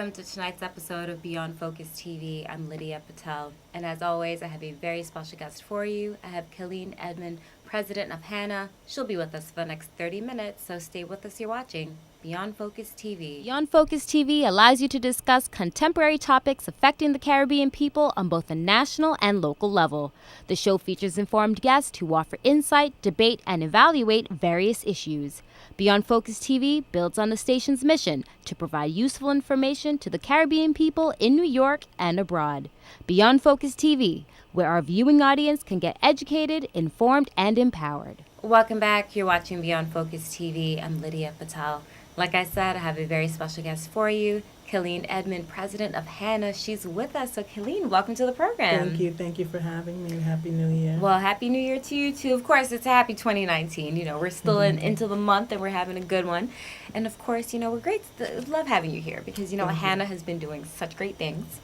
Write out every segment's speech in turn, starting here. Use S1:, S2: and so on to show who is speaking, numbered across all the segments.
S1: welcome to tonight's episode of Beyond Focus TV. I'm Lydia Patel, and as always, I have a very special guest for you. I have Kellyne Edmond, president of HANA. She'll be with us for the next 30 minutes, so stay with us. You're watching Beyond Focus TV. Beyond Focus TV allows you to discuss contemporary topics affecting the Caribbean people on both a national and local level. The show features informed guests who offer insight, debate, and evaluate various issues. Beyond Focus TV builds on the station's mission to provide useful information to the Caribbean people in New York and abroad. Beyond Focus TV, where our viewing audience can get educated, informed, and empowered. Welcome back. You're watching Beyond Focus TV. I'm Lydia Patel. Like I said, I have a very special guest for you, Kellyne Edmond, president of HANA. She's with us. So, Kellyne, welcome to the program.
S2: Thank you. Thank you for having me. Happy New Year.
S1: Well, Happy New Year to you, too. Of course, it's a happy 2019. You know, we're still into the month, and we're having a good one. And, of course, you know, we're great. Love having you here because, you know, HANA has been doing such great things.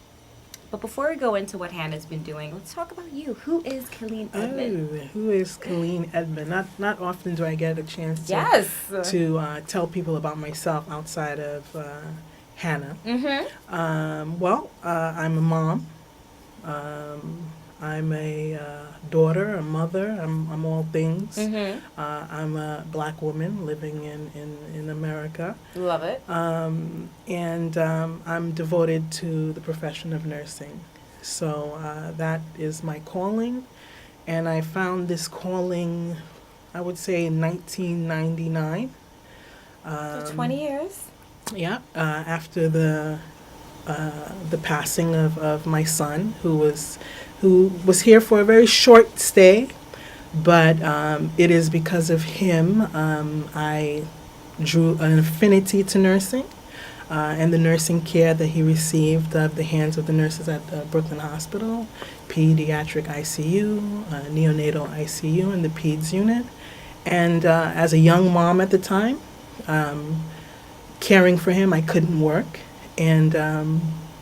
S1: But before we go into what HANA's been doing, let's talk about you. Who is Kellyne Edmond?
S2: Oh, who is Kellyne Edmond? Not often do I get a chance to tell people about myself outside of HANA. I'm a mom. I'm a daughter, a mother. I'm all things. I'm a black woman living in America.
S1: Love it.
S2: And I'm devoted to the profession of nursing. So that is my calling. And I found this calling, I would say, in 1999.
S1: For 20 years?
S2: Yeah, after the passing of my son, who was here for a very short stay, but it is because of him I drew an affinity to nursing and the nursing care that he received at the hands of the nurses at Brooklyn Hospital, pediatric ICU, neonatal ICU, and the peds unit. And as a young mom at the time, caring for him, I couldn't work, and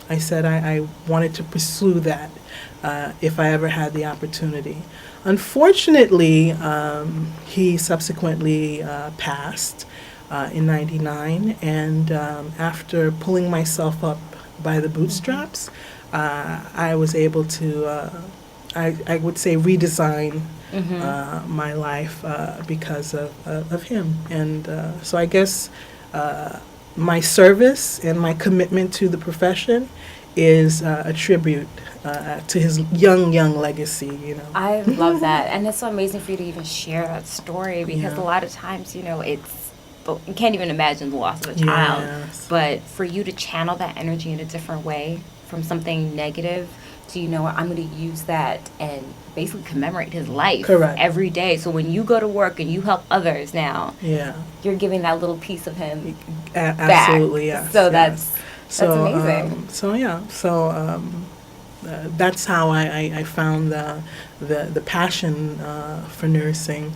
S2: I said I wanted to pursue that if I ever had the opportunity. Unfortunately, he subsequently passed in '99, and after pulling myself up by the bootstraps, I was able to, I would say, redesign my life because of him. And so I guess my service and my commitment to the profession is a tribute to his young legacy, you know.
S1: I love that. And it's so amazing for you to even share that story because a lot of times, you know, you can't even imagine the loss of a child.
S2: Yes.
S1: But for you to channel that energy in a different way from something negative to, you know what, I'm going to use that and basically commemorate his life every day. So when you go to work and you help others now, you're giving that little piece of him
S2: absolutely,
S1: back.
S2: yes.
S1: So
S2: yes.
S1: that's amazing.
S2: That's how I found the passion for nursing.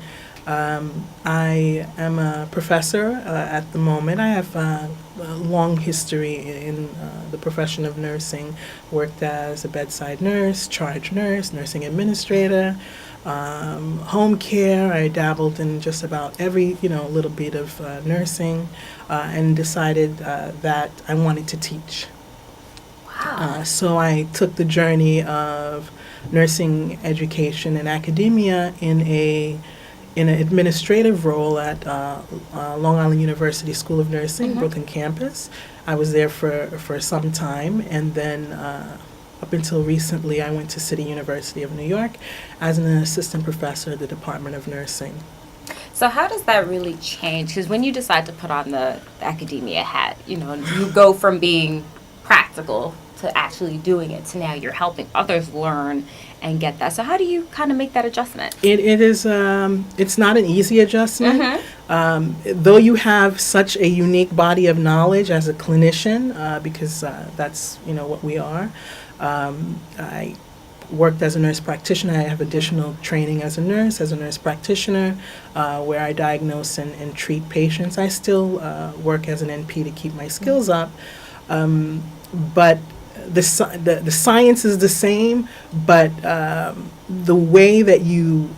S2: I am a professor at the moment. I have a long history in the profession of nursing. Worked as a bedside nurse, charge nurse, nursing administrator, home care. I dabbled in just about every little bit of nursing, and decided that I wanted to teach.
S1: Wow.
S2: So I took the journey of nursing education and academia in an administrative role at Long Island University School of Nursing, Brooklyn campus. I was there for some time, and then up until recently, I went to City University of New York as an assistant professor at the Department of Nursing.
S1: So how does that really change? Because when you decide to put on the academia hat, you go from being practical to actually doing it to now you're helping others learn and get that. So how do you kind of make that adjustment?
S2: It is, it's not an easy adjustment. Though you have such a unique body of knowledge as a clinician, because that's, what we are. I worked as a nurse practitioner. I have additional training as a nurse practitioner, where I diagnose and treat patients. I still work as an NP to keep my skills up. But the science is the same, but the way that you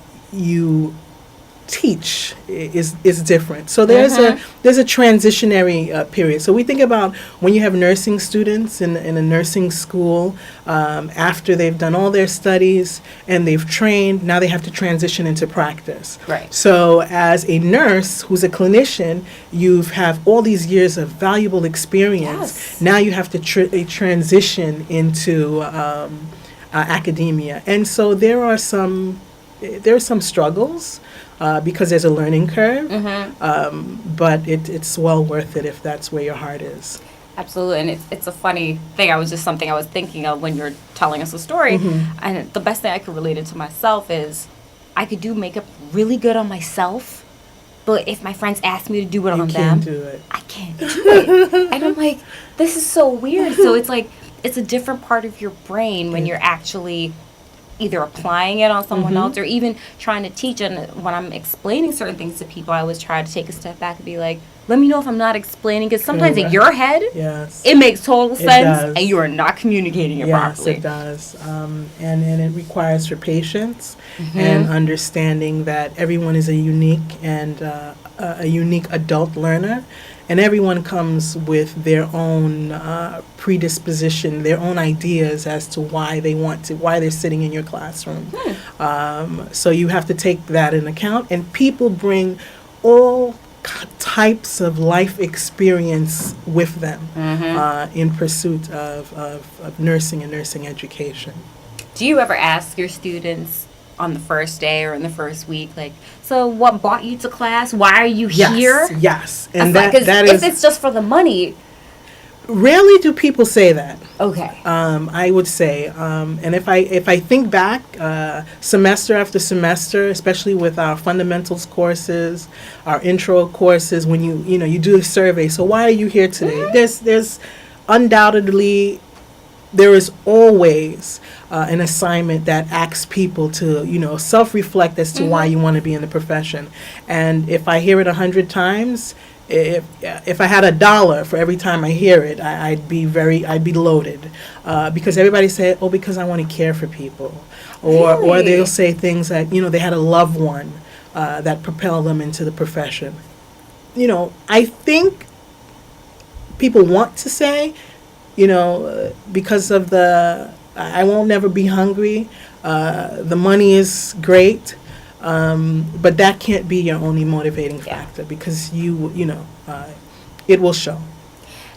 S2: teach is different. So there's a transitionary period. So we think about when you have nursing students in a nursing school, after they've done all their studies and they've trained, now they have to transition into practice.
S1: Right.
S2: So as a nurse who's a clinician, you have all these years of valuable experience.
S1: Yes.
S2: Now you have to transition into academia, and so there are some struggles because there's a learning curve, but it's well worth it if that's where your heart is.
S1: Absolutely, and it's a funny thing. I was just something I was thinking of when you're telling us a story, and the best thing I could relate it to myself is I could do makeup really good on myself, but if my friends ask me to do it on them,
S2: can't do it.
S1: I can't do it. And I'm like, this is so weird. So it's like, it's a different part of your brain when you're actually either applying it on someone else or even trying to teach. And when I'm explaining certain things to people, I always try to take a step back and be like, let me know if I'm not explaining, because sometimes in your head, it makes total sense and you are not communicating it properly.
S2: Yes, it does. And it requires your patience and understanding that everyone is a unique and a unique adult learner, and everyone comes with their own predisposition, their own ideas as to why they're sitting in your classroom. So you have to take that in account, and people bring all types of life experience with them in pursuit of nursing and nursing education.
S1: Do you ever ask your students on the first day or in the first week, like, so what brought you to class? Why are you here?
S2: Yes, and
S1: that if it's just for the money.
S2: Rarely do people say that.
S1: Okay.
S2: I would say, and if I think back, semester after semester, especially with our fundamentals courses, our intro courses, when you do a survey. So why are you here today? There's undoubtedly, there is always an assignment that asks people to self-reflect as to why you want to be in the profession. And if I hear it 100 times. If I had $1 for every time I hear it, I'd be loaded, because everybody say, oh, because I want to care for people, or they'll say things like, they had a loved one that propelled them into the profession. I think people want to say, because of I won't never be hungry, the money is great. But that can't be your only motivating factor, because it will show.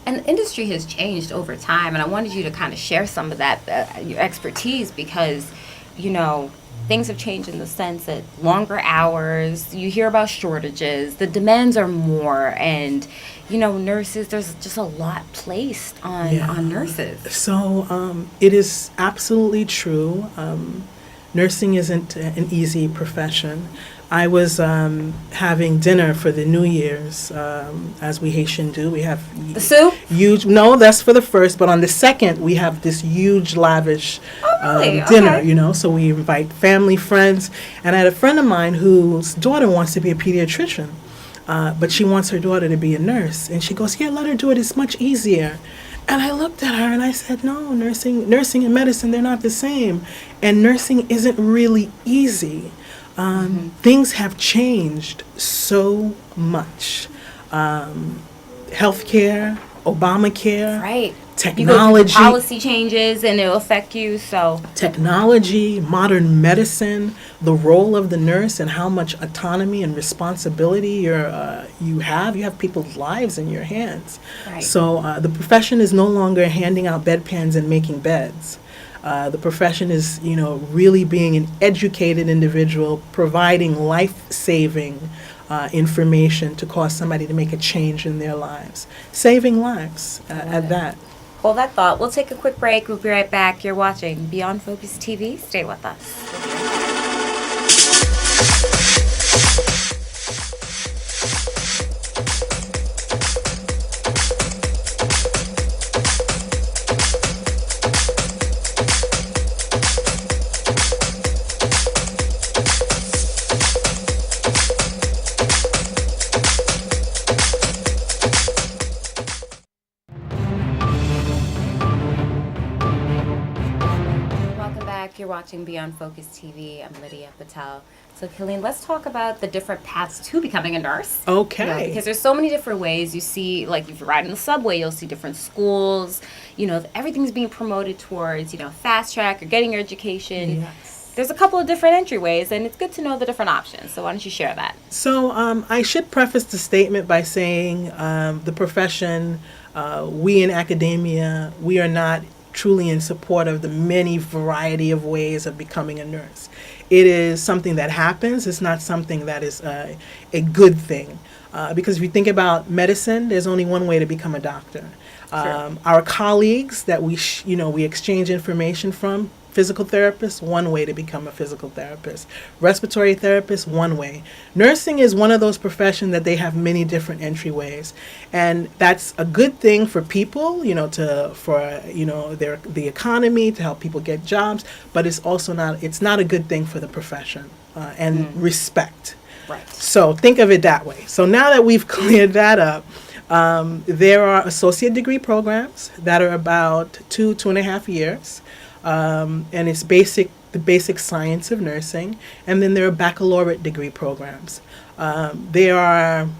S1: And the industry has changed over time, and I wanted you to kind of share some of that, your expertise, because, things have changed in the sense that longer hours, you hear about shortages, the demands are more, and, nurses, there's just a lot placed on nurses.
S2: So it is absolutely true. Nursing isn't an easy profession. I was having dinner for the New Year's, as we Haitian do. We have
S1: the soup?
S2: Huge. No, that's for the first. But on the second, we have this huge, lavish dinner.
S1: Okay.
S2: So we invite family, friends, and I had a friend of mine whose daughter wants to be a pediatrician, but she wants her daughter to be a nurse, and she goes, "Yeah, let her do it. It's much easier." And I looked at her and I said, no, nursing and medicine, they're not the same. And nursing isn't really easy. Things have changed so much. Healthcare, Obamacare,
S1: right.
S2: Technology.
S1: You go through policy changes and it'll affect you, so.
S2: Technology, modern medicine, the role of the nurse and how much autonomy and responsibility you have. You have people's lives in your hands.
S1: Right.
S2: So the profession is no longer handing out bedpans and making beds. The profession is, really being an educated individual, providing life-saving information to cause somebody to make a change in their lives. Saving lives at that.
S1: Hold that thought. We'll take a quick break. We'll be right back. You're watching Beyond Focus TV. Stay with us. You're watching Beyond Focus TV. I'm Lydia Patel. So, Kellyne, let's talk about the different paths to becoming a nurse.
S2: Okay.
S1: You know, because there's so many different ways. You see, like, if you ride in the subway, you'll see different schools. You know, everything's being promoted towards, fast track or getting your education.
S2: Yes.
S1: There's a couple of different entryways, and it's good to know the different options. So why don't you share that?
S2: So I should preface the statement by saying the profession, we in academia, we are not truly in support of the many variety of ways of becoming a nurse. It is something that happens. It's not something that is a good thing. Because if you think about medicine, there's only one way to become a doctor.
S1: Sure.
S2: Our colleagues that we exchange information from, physical therapists, one way to become a physical therapist. Respiratory therapist, one way. Nursing is one of those professions that they have many different entryways, and that's a good thing for people, the economy, to help people get jobs. But it's also not a good thing for the profession and respect.
S1: Right.
S2: So think of it that way. So now that we've cleared that up, there are associate degree programs that are about 2.5 years. And it's the basic science of nursing. And then there are baccalaureate degree programs. There are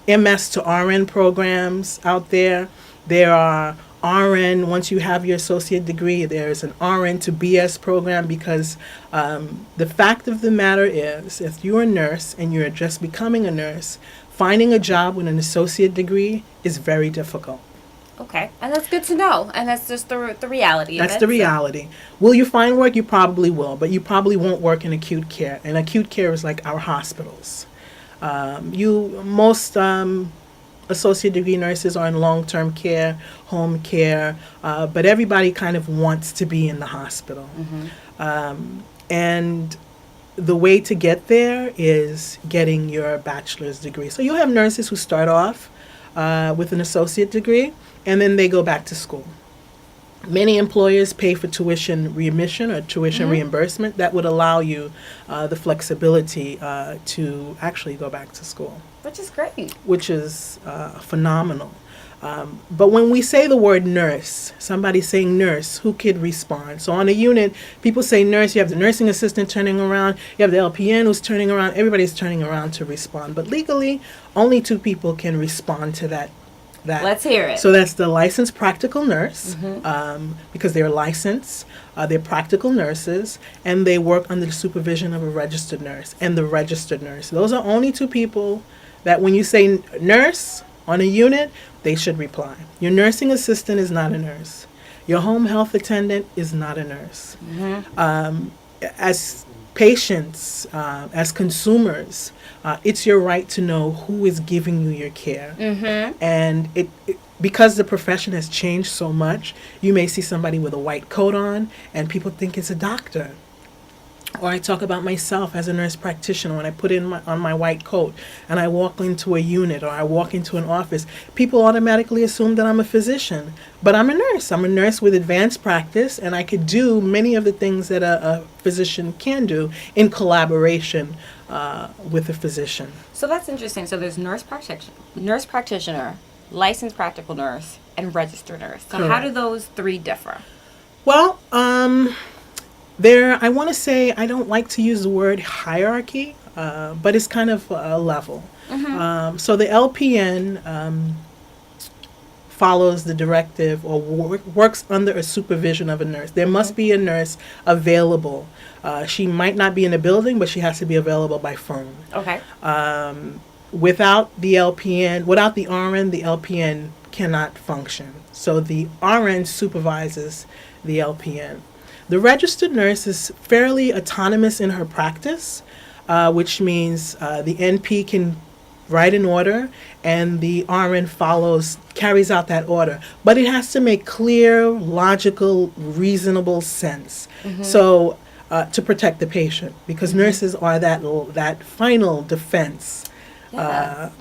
S2: MS to RN programs out there. There are RN, once you have your associate degree, there's an RN to BS program, because the fact of the matter is, if you're a nurse and you're just becoming a nurse, finding a job with an associate degree is very difficult.
S1: Okay, and that's good to know, and that's just the reality of it.
S2: That's the reality. Will you find work? You probably will, but you probably won't work in acute care. And acute care is like our hospitals. Most associate degree nurses are in long-term care, home care, but everybody kind of wants to be in the hospital.
S1: Mm-hmm.
S2: And the way to get there is getting your bachelor's degree. So you have nurses who start off with an associate degree, and then they go back to school. Many employers pay for tuition remission or tuition reimbursement that would allow you the flexibility to actually go back to school.
S1: Which is great.
S2: Which is phenomenal. But when we say the word nurse, somebody's saying nurse, who could respond? So on a unit, people say nurse, you have the nursing assistant turning around, you have the LPN who's turning around, everybody's turning around to respond. But legally, only 2 people can respond to that.
S1: Let's hear it.
S2: So that's the licensed practical nurse, because they're licensed, they're practical nurses, and they work under the supervision of a registered nurse and the registered nurse. Those are only 2 people that when you say nurse on a unit, they should reply. Your nursing assistant is not a nurse. Your home health attendant is not a nurse. As patients, as consumers, it's your right to know who is giving you your care. And because the profession has changed so much, you may see somebody with a white coat on and people think it's a doctor. Or I talk about myself as a nurse practitioner when I put on my white coat and I walk into a unit or I walk into an office, people automatically assume that I'm a physician. But I'm a nurse. I'm a nurse with advanced practice, and I could do many of the things that a physician can do in collaboration with a physician.
S1: So that's interesting. So there's nurse practitioner, licensed practical nurse, and registered nurse. So
S2: Correct.
S1: How do those 3 differ?
S2: Well, I want to say, I don't like to use the word hierarchy, but it's kind of a level. So the LPN follows the directive or works under a supervision of a nurse. There must be a nurse available. She might not be in the building, but she has to be available by phone.
S1: Okay.
S2: Without the RN, the LPN cannot function. So the RN supervises the LPN. The registered nurse is fairly autonomous in her practice, which means the NP can write an order and the RN carries out that order. But it has to make clear, logical, reasonable sense. So to protect the patient, because nurses are that final defense.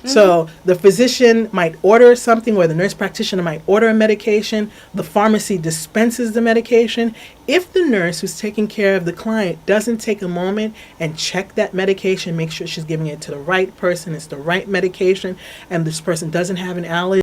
S2: So the physician might order something, or the nurse practitioner might order a medication. The pharmacy dispenses the medication. If the nurse who's taking care of the client doesn't take a moment and check that medication, make sure she's giving it to the right person, it's the right medication, and this person doesn't have an allergy